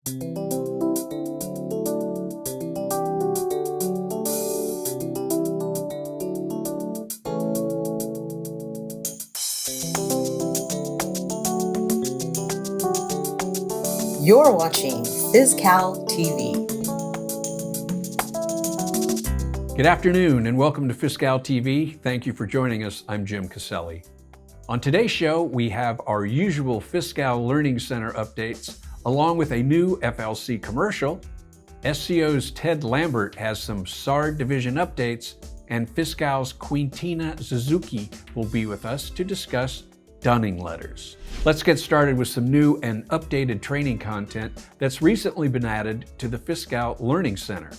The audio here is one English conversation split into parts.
You're watching FISCalTv. Good afternoon and welcome to FISCalTv. Thank you for joining us. I'm Jim Caselli. On today's show, we have our usual FISCal Learning Center updates, along with a new FLC commercial. SCO's Ted Lambert has some SARD division updates, and FISCal's Queentina Suzuki will be with us to discuss Dunning letters. Let's get started with some new and updated training content that's recently been added to the FISCal Learning Center.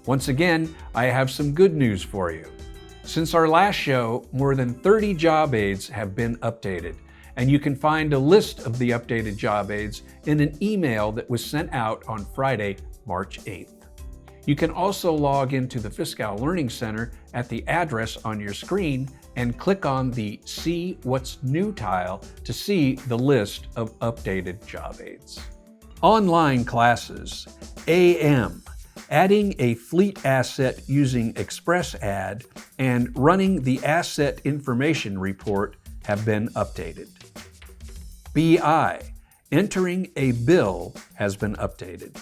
Once again, I have some good news for you. Since our last show, more than 30 job aids have been updated, and you can find a list of the updated job aids in an email that was sent out on Friday, March 8th. You can also log into the FISCal Learning Center at the address on your screen and click on the See What's New tile to see the list of updated job aids. Online classes, AM, adding a fleet asset using ExpressAdd and running the asset information report have been updated. BI, entering a bill has been updated.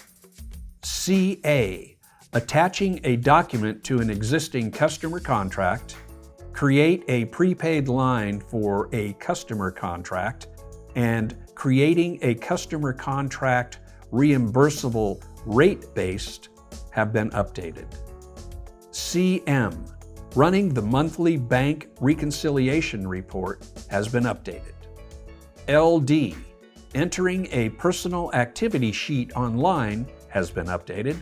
CA, attaching a document to an existing customer contract, create a prepaid line for a customer contract, and creating a customer contract reimbursable rate-based have been updated. CM, running the monthly bank reconciliation report has been updated. LD, entering a personal activity sheet online has been updated.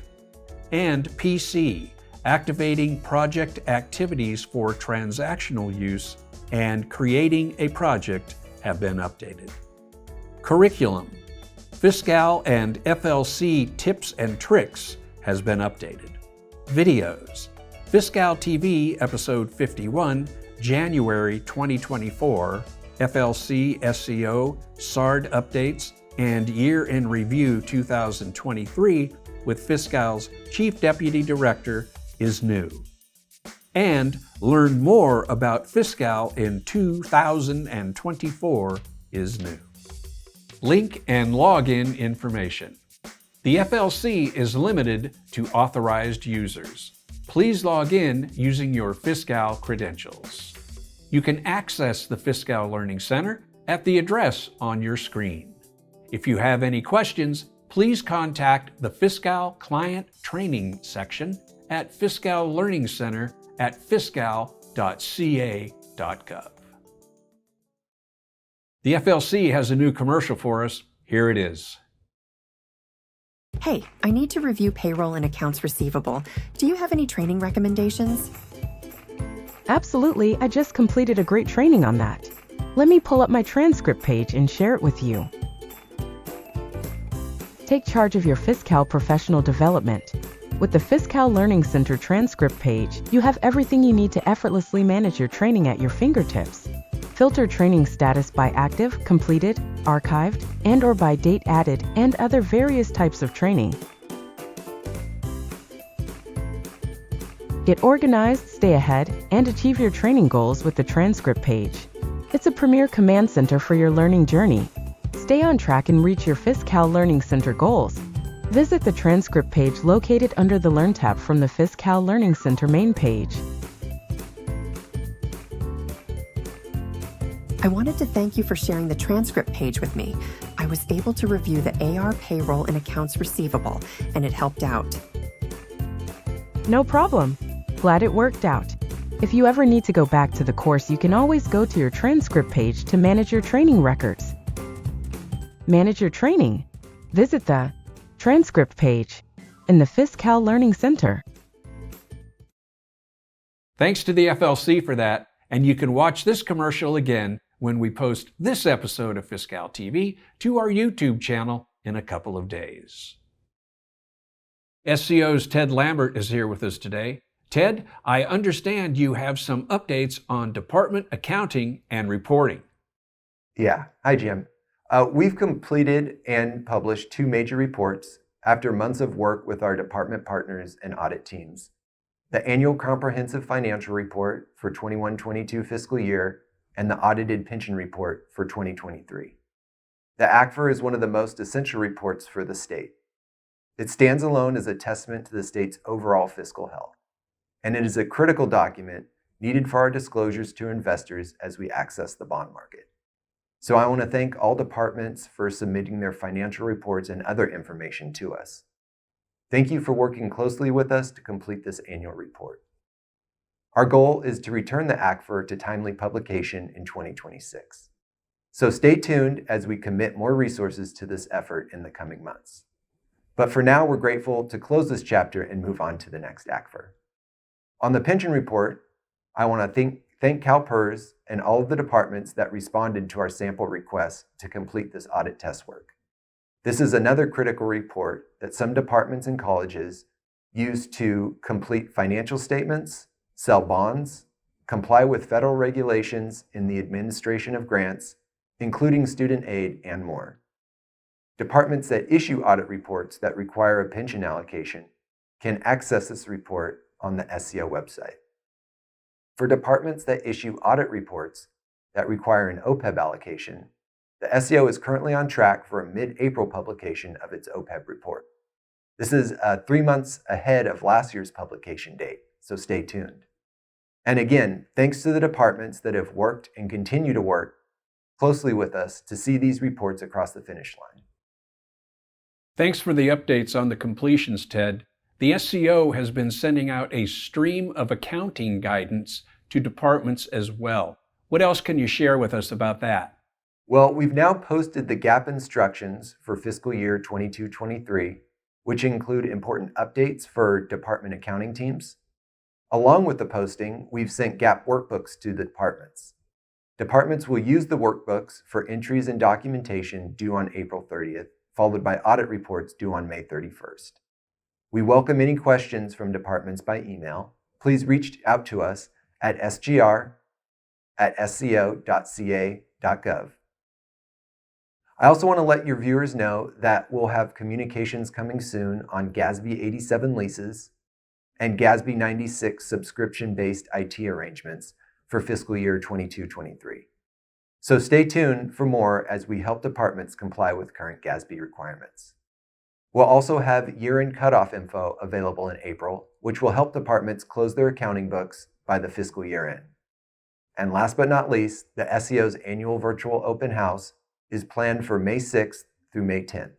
And PC, activating project activities for transactional use and creating a project have been updated. Curriculum, FISCal and FLC tips and tricks has been updated. Videos, FISCalTv episode 51, January 2024, FLC SCO SARD updates and Year in Review 2023 with FISCal's Chief Deputy Director is new. And learn more about FISCal in 2024 is new. Link and login information. The FLC is limited to authorized users. Please log in using your FISCal credentials. You can access the FISCal Learning Center at the address on your screen. If you have any questions, please contact the FISCal Client Training section at FISCal Learning Center at fiscal.ca.gov. The FLC has a new commercial for us. Here it is. Hey, I need to review payroll and accounts receivable. Do you have any training recommendations? Absolutely, I just completed a great training on that. Let me pull up my transcript page and share it with you. Take charge of your FISCal professional development. With the FISCal Learning Center transcript page, you have everything you need to effortlessly manage your training at your fingertips. Filter training status by active, completed, archived, and/or by date added, and other various types of training. Get organized, stay ahead, and achieve your training goals with the transcript page. It's a premier command center for your learning journey. Stay on track and reach your FISCal Learning Center goals. Visit the transcript page located under the Learn tab from the FISCal Learning Center main page. I wanted to thank you for sharing the transcript page with me. I was able to review the AR payroll and accounts receivable, and it helped out. No problem. Glad it worked out. If you ever need to go back to the course, you can always go to your transcript page to manage your training records. Manage your training. Visit the transcript page in the FISCal Learning Center. Thanks to the FLC for that, and you can watch this commercial again when we post this episode of FISCalTv to our YouTube channel in a couple of days. SCO's Ted Lambert is here with us today. Ted, I understand you have some updates on department accounting and reporting. Yeah. Hi, Jim. We've completed and published 2 major reports after months of work with our department partners and audit teams. The Annual Comprehensive Financial Report for 21-22 fiscal year and the Audited Pension Report for 2023. The ACFR is one of the most essential reports for the state. It stands alone as a testament to the state's overall fiscal health, and it is a critical document needed for our disclosures to investors as we access the bond market. So I want to thank all departments for submitting their financial reports and other information to us. Thank you for working closely with us to complete this annual report. Our goal is to return the ACFR to timely publication in 2026. So stay tuned as we commit more resources to this effort in the coming months. But for now, we're grateful to close this chapter and move on to the next ACFR. On the pension report, I want to thank CalPERS and all of the departments that responded to our sample requests to complete this audit test work. This is another critical report that some departments and colleges use to complete financial statements, sell bonds, comply with federal regulations in the administration of grants, including student aid and more. Departments that issue audit reports that require a pension allocation can access this report on the SCO website. For departments that issue audit reports that require an OPEB allocation, the SCO is currently on track for a mid-April publication of its OPEB report. This is 3 months ahead of last year's publication date, so stay tuned. And again, thanks to the departments that have worked and continue to work closely with us to see these reports across the finish line. Thanks for the updates on the completions, Ted. The SCO has been sending out a stream of accounting guidance to departments as well. What else can you share with us about that? Well, we've now posted the GAAP instructions for fiscal year 22-23, which include important updates for department accounting teams. Along with the posting, we've sent GAAP workbooks to the departments. Departments will use the workbooks for entries and documentation due on April 30th, followed by audit reports due on May 31st. We welcome any questions from departments by email. Please reach out to us at sgr@sco.ca.gov. I also want to let your viewers know that we'll have communications coming soon on GASB 87 leases and GASB 96 subscription-based IT arrangements for fiscal year 22-23. So stay tuned for more as we help departments comply with current GASB requirements. We'll also have year-end cutoff info available in April, which will help departments close their accounting books by the fiscal year end. And last but not least, the SCO's annual virtual open house is planned for May 6th through May 10th.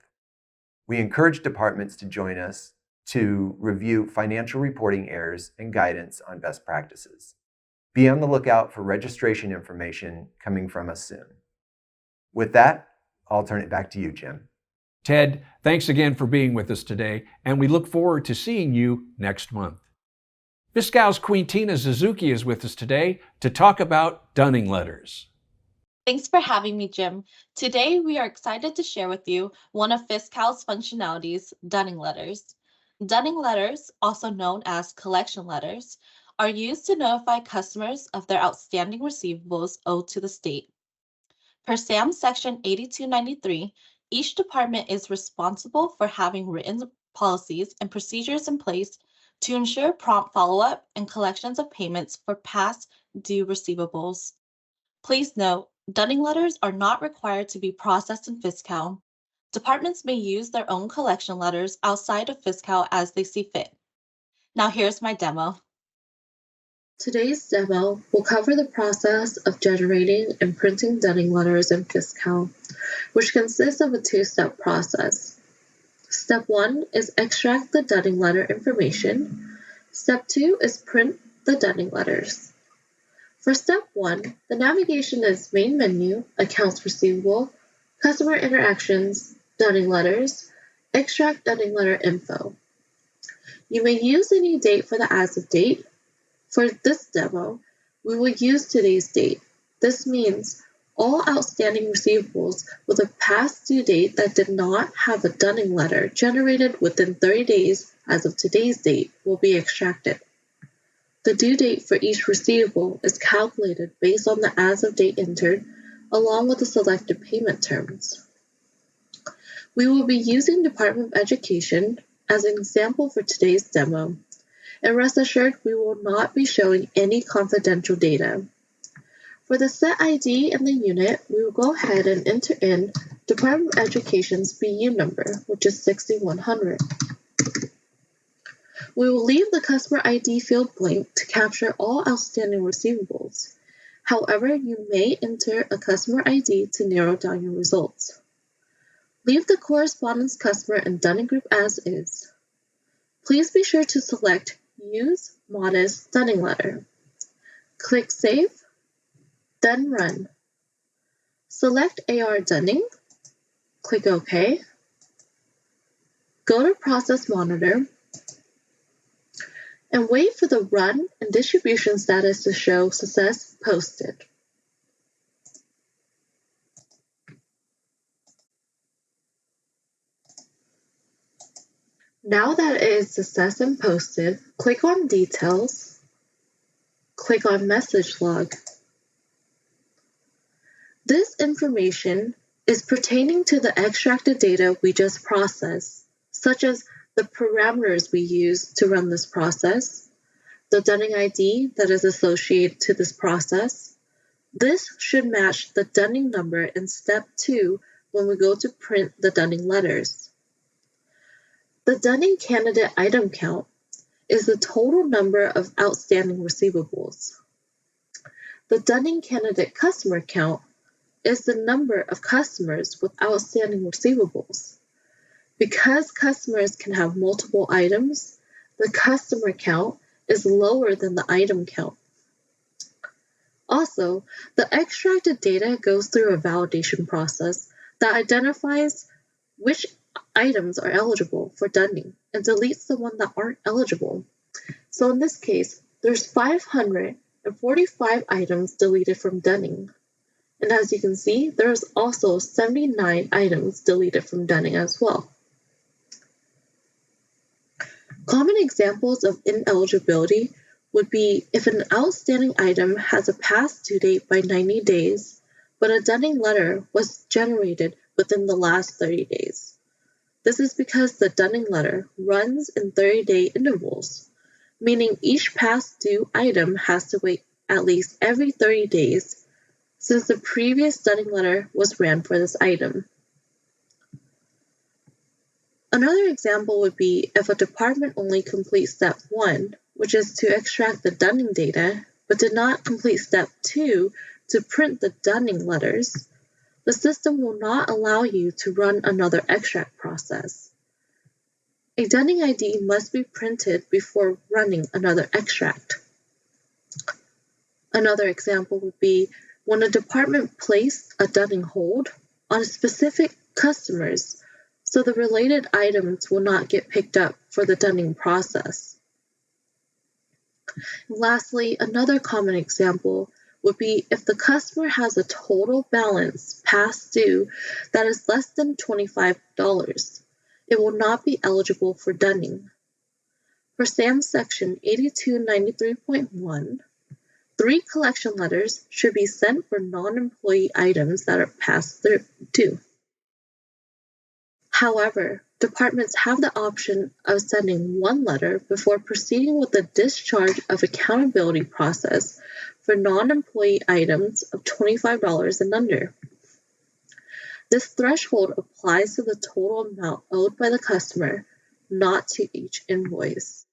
We encourage departments to join us to review financial reporting errors and guidance on best practices. Be on the lookout for registration information coming from us soon. With that, I'll turn it back to you, Jim. Ted, thanks again for being with us today, and we look forward to seeing you next month. FISCal's Queentina Suzuki is with us today to talk about dunning letters. Thanks for having me, Jim. Today, we are excited to share with you one of FISCal's functionalities, dunning letters. Dunning letters, also known as collection letters, are used to notify customers of their outstanding receivables owed to the state. Per SAM Section 8293, each department is responsible for having written policies and procedures in place to ensure prompt follow-up and collections of payments for past due receivables. Please note, dunning letters are not required to be processed in FISCal. Departments may use their own collection letters outside of FISCal as they see fit. Now here's my demo. Today's demo will cover the process of generating and printing dunning letters in FISCal, which consists of a two-step process. Step 1 is extract the dunning letter information. Step 2 is print the dunning letters. For Step 1, the navigation is Main Menu, Accounts Receivable, Customer Interactions, Dunning Letters, Extract Dunning Letter Info. You may use any date for the as of date. For this demo, we will use today's date. This means all outstanding receivables with a past due date that did not have a dunning letter generated within 30 days as of today's date will be extracted. The due date for each receivable is calculated based on the as of date entered, along with the selected payment terms. We will be using Department of Education as an example for today's demo, and rest assured we will not be showing any confidential data. For the set ID and the unit, we will go ahead and enter in Department of Education's BU number, which is 6100. We will leave the customer ID field blank to capture all outstanding receivables. However, you may enter a customer ID to narrow down your results. Leave the correspondence customer and Dunning Group as is. Please be sure to select Use Modest Dunning Letter. Click Save, then Run. Select AR Dunning, click OK. Go to Process Monitor, and wait for the run and distribution status to show Success Posted. Now that it is Success and Posted, click on Details, click on Message Log. This information is pertaining to the extracted data we just processed, such as the parameters we use to run this process, the Dunning ID that is associated to this process. This should match the Dunning number in Step 2 when we go to print the Dunning letters. The Dunning candidate item count is the total number of outstanding receivables. The Dunning candidate customer count is the number of customers with outstanding receivables. Because customers can have multiple items, the customer count is lower than the item count. Also, the extracted data goes through a validation process that identifies which items are eligible for Dunning and deletes the ones that aren't eligible. So in this case, there's 545 items deleted from Dunning. And as you can see, there's also 79 items deleted from Dunning as well. Common examples of ineligibility would be if an outstanding item has a past due date by 90 days, but a Dunning letter was generated within the last 30 days. This is because the Dunning letter runs in 30-day intervals, meaning each past due item has to wait at least every 30 days since the previous Dunning letter was ran for this item. Another example would be if a department only completes Step 1, which is to extract the Dunning data, but did not complete Step 2 to print the Dunning letters, the system will not allow you to run another extract process. A Dunning ID must be printed before running another extract. Another example would be when a department placed a Dunning hold on specific customers, so the related items will not get picked up for the Dunning process. Lastly, another common example would be if the customer has a total balance past due that is less than $25, it will not be eligible for Dunning. For SAM Section 8293.1, 3 collection letters should be sent for non-employee items that are past due. However, departments have the option of sending 1 letter before proceeding with the discharge of accountability process for non-employee items of $25 and under. This threshold applies to the total amount owed by the customer, not to each invoice.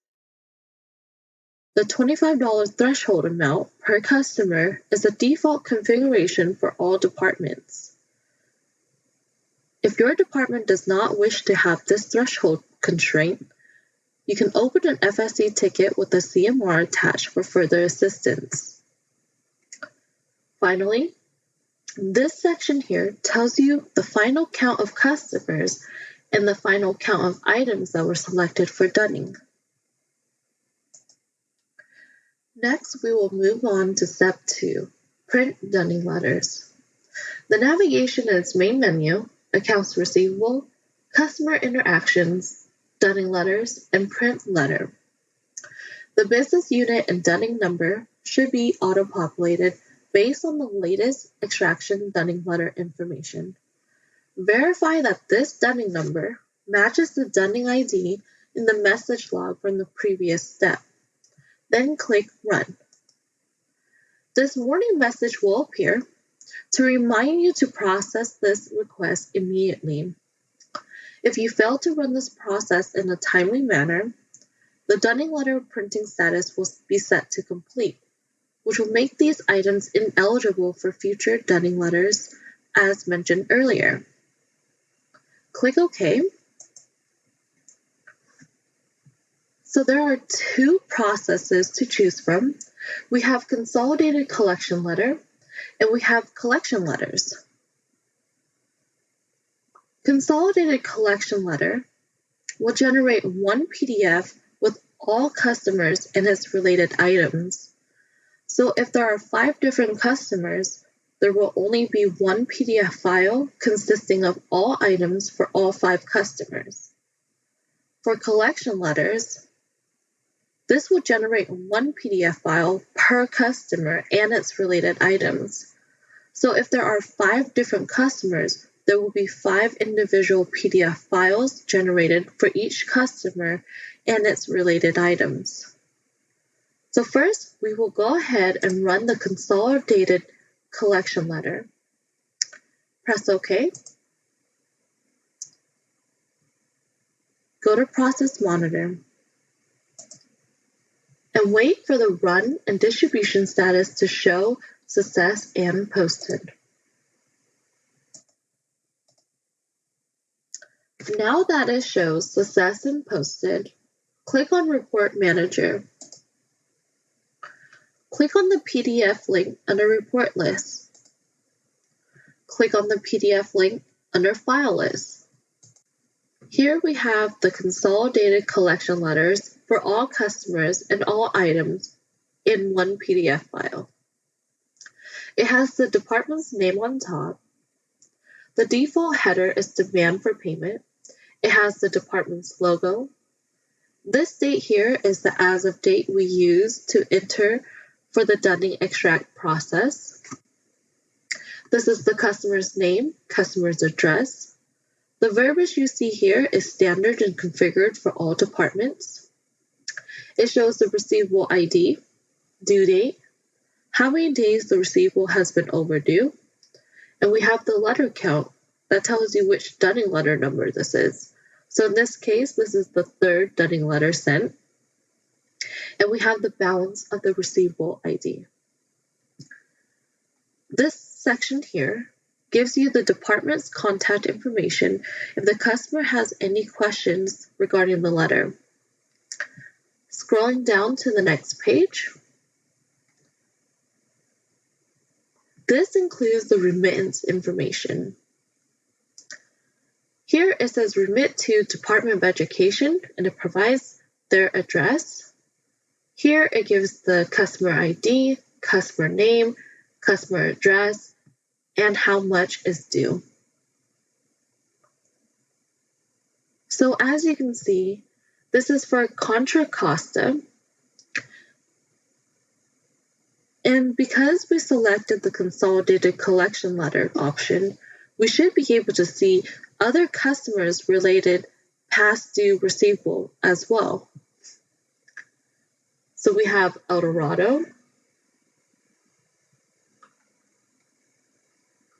The $25 threshold amount per customer is the default configuration for all departments. If your department does not wish to have this threshold constraint, you can open an FSC ticket with the CMR attached for further assistance. Finally, this section here tells you the final count of customers and the final count of items that were selected for Dunning. Next, we will move on to Step 2, Print Dunning Letters. The navigation in its main menu, Accounts Receivable, Customer Interactions, Dunning Letters, and Print Letter. The business unit and Dunning number should be auto-populated based on the latest extraction Dunning letter information. Verify that this dunning number matches the dunning ID in the message log from the previous step. Then click Run. This warning message will appear to remind you to process this request immediately. If you fail to run this process in a timely manner, the dunning letter printing status will be set to complete, which will make these items ineligible for future dunning letters, as mentioned earlier. Click OK. So there are two processes to choose from. We have consolidated collection letter and we have collection letters. Consolidated collection letter will generate one PDF with all customers and its related items. So if there are 5 different customers, there will only be one PDF file consisting of all items for all 5 customers. For collection letters, this will generate one PDF file per customer and its related items. So if there are 5 different customers, there will be 5 individual PDF files generated for each customer and its related items. So first, we will go ahead and run the consolidated collection letter. Press OK. Go to Process Monitor and wait for the run and distribution status to show success and posted. Now that it shows success and posted, click on Report Manager. Click on the PDF link under Report List. Click on the PDF link under File List. Here we have the consolidated collection letters for all customers and all items in one PDF file. It has the department's name on top. The default header is Demand for Payment. It has the department's logo. This date here is the as of date we use to enter for the dunning extract process. This is the customer's name, customer's address. The verbiage you see here is standard and configured for all departments. It shows the receivable ID, due date, how many days the receivable has been overdue, and we have the letter count that tells you which dunning letter number this is. So in this case, this is the 3rd dunning letter sent, and we have the balance of the receivable ID. This section here gives you the department's contact information if the customer has any questions regarding the letter. Scrolling down to the next page, this includes the remittance information. Here it says remit to Department of Education and it provides their address. Here it gives the customer ID, customer name, customer address, and how much is due. So as you can see, this is for Contra Costa. And because we selected the consolidated collection letter option, we should be able to see other customers related past due receivable as well. So we have El Dorado,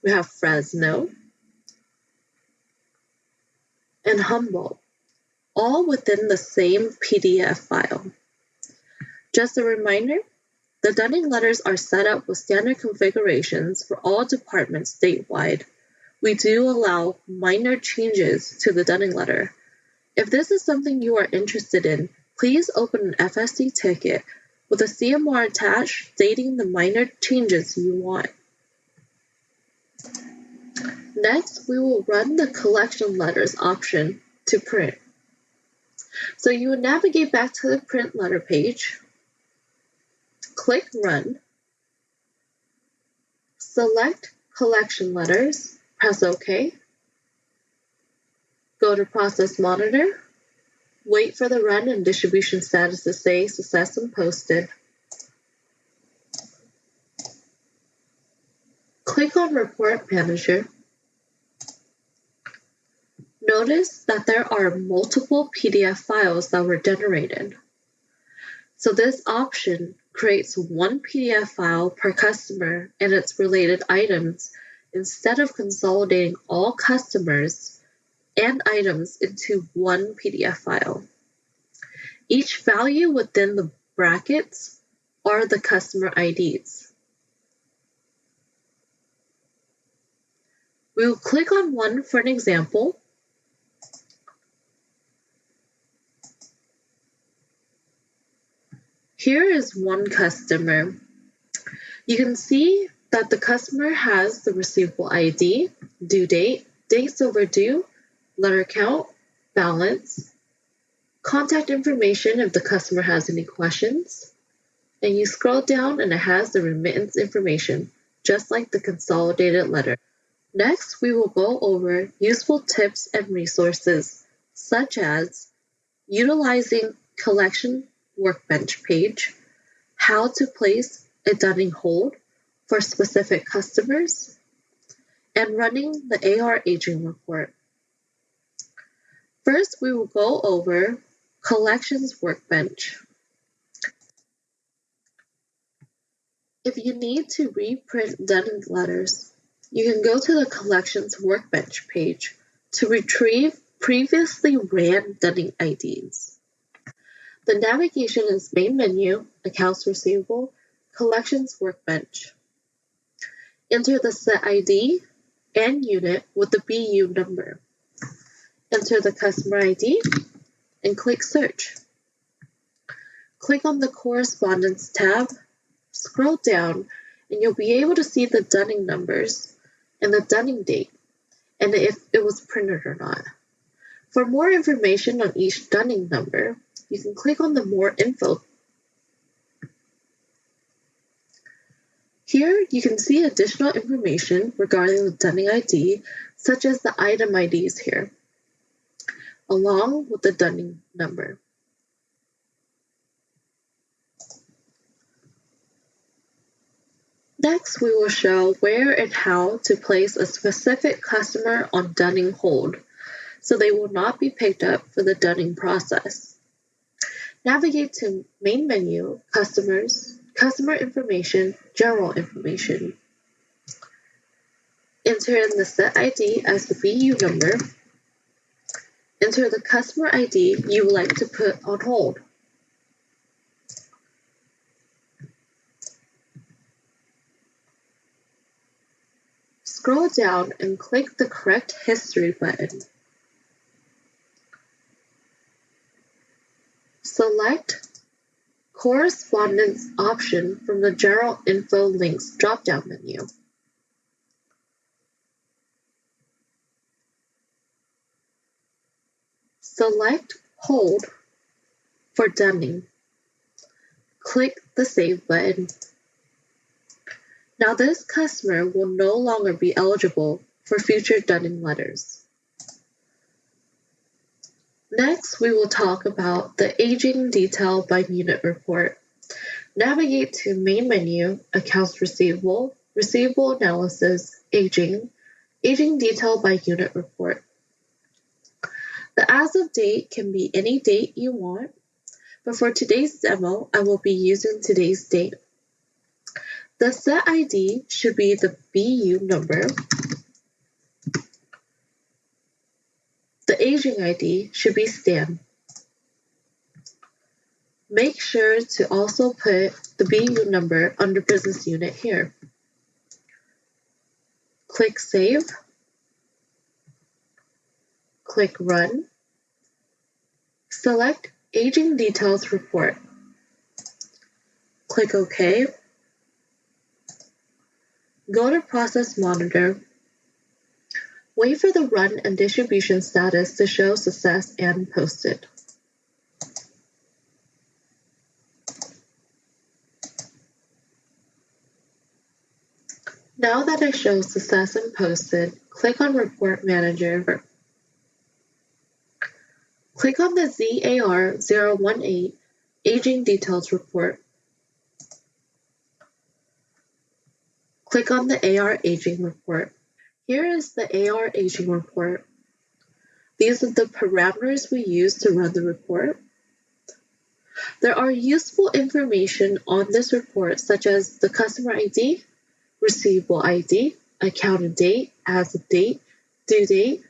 we have Fresno, and Humboldt, all within the same PDF file. Just a reminder, the dunning letters are set up with standard configurations for all departments statewide. We do allow minor changes to the dunning letter. If this is something you are interested in, please open an FSC ticket with a CMR attached stating the minor changes you want. Next, we will run the collection letters option to print. So you would navigate back to the print letter page, click Run, select Collection Letters, press OK, go to Process Monitor, wait for the run and distribution status to say Success and Posted. Click on Report Manager. Notice that there are multiple PDF files that were generated. So this option creates one PDF file per customer and its related items instead of consolidating all customers and items into one PDF file. Each value within the brackets are the customer IDs. We will click on one for an example. Here is one customer. You can see that the customer has the receivable ID, due date, dates overdue, letter count, balance, contact information if the customer has any questions, and you scroll down and it has the remittance information, just like the consolidated letter. Next, we will go over useful tips and resources, such as utilizing collection workbench page, how to place a dunning hold for specific customers, and running the AR aging report. First, we will go over collections workbench. If you need to reprint dunning letters, you can go to the collections workbench page to retrieve previously ran dunning IDs. The navigation is main menu, accounts receivable, collections workbench. Enter the set ID and unit with the BU number. Enter the customer ID and click search. Click on the correspondence tab, scroll down, and you'll be able to see the dunning numbers and the dunning date, and if it was printed or not. For more information on each dunning number, you can click on the More Info. Here, you can see additional information regarding the dunning ID, such as the item IDs here, along with the dunning number. Next, we will show where and how to place a specific customer on dunning hold, so they will not be picked up for the dunning process. Navigate to Main Menu, Customers, Customer Information, General Information. Enter in the set ID as the BU number. Enter the customer ID you would like to put on hold. Scroll down and click the Correct History button. Select Correspondence option from the General Info Links drop-down menu. Select Hold for dunning. Click the Save button. Now this customer will no longer be eligible for future dunning letters. Next, we will talk about the Aging Detail by Unit report. Navigate to Main Menu, Accounts Receivable, Receivable Analysis, Aging, Aging Detail by Unit report. The as of date can be any date you want, but for today's demo, I will be using today's date. The set ID should be the BU number. The aging ID should be Stan. Make sure to also put the BU number under business unit here. Click Save. Click Run. Select Aging Details Report. Click OK. Go to Process Monitor. Wait for the run and distribution status to show success and posted. Now that it shows success and posted, click on Report Manager. Click on the ZAR018 Aging Details Report. Click on the AR Aging Report. Here is the AR Aging Report. These are the parameters we use to run the report. There are useful information on this report such as the customer ID, receivable ID, account date, as of date, due date,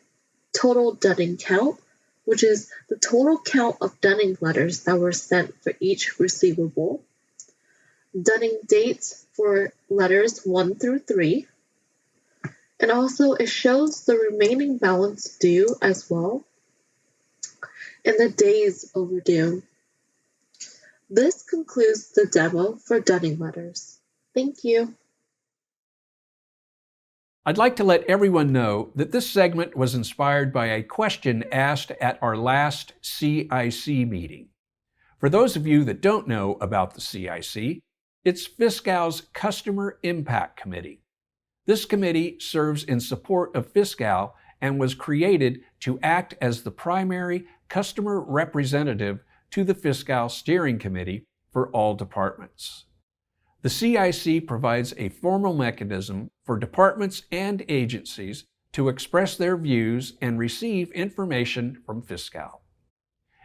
total dunning count, which is the total count of dunning letters that were sent for each receivable, dunning dates for letters 1 through 3, and also it shows the remaining balance due as well, and the days overdue. This concludes the demo for dunning letters. Thank you. I'd like to let everyone know that this segment was inspired by a question asked at our last CIC meeting. For those of you that don't know about the CIC, it's FISCal's Customer Impact Committee. This committee serves in support of FISCal and was created to act as the primary customer representative to the FISCal Steering Committee for all departments. The CIC provides a formal mechanism for departments and agencies to express their views and receive information from FISCal.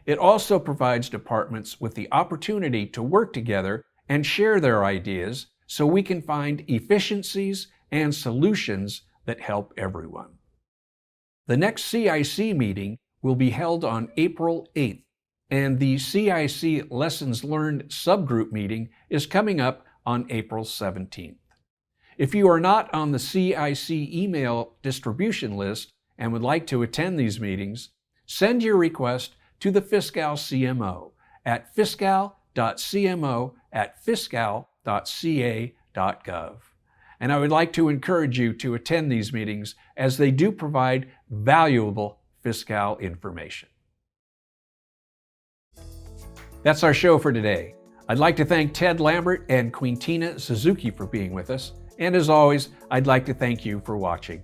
It also provides departments with the opportunity to work together and share their ideas so we can find efficiencies and solutions that help everyone. The next CIC meeting will be held on April 8th, and the CIC Lessons Learned subgroup meeting is coming up on April 17th. If you are not on the CIC email distribution list and would like to attend these meetings, send your request to the FISCal CMO at fiscal.cmo@fiscal.ca.gov. And I would like to encourage you to attend these meetings as they do provide valuable FISCal information. That's our show for today. I'd like to thank Ted Lambert and Queentina Suzuki for being with us. And as always, I'd like to thank you for watching.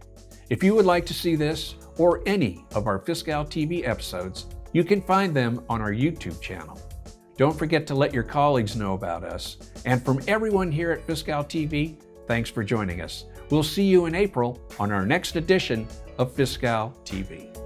If you would like to see this or any of our FISCalTv episodes, you can find them on our YouTube channel. Don't forget to let your colleagues know about us. And from everyone here at FISCalTv, thanks for joining us. We'll see you in April on our next edition of FISCalTv.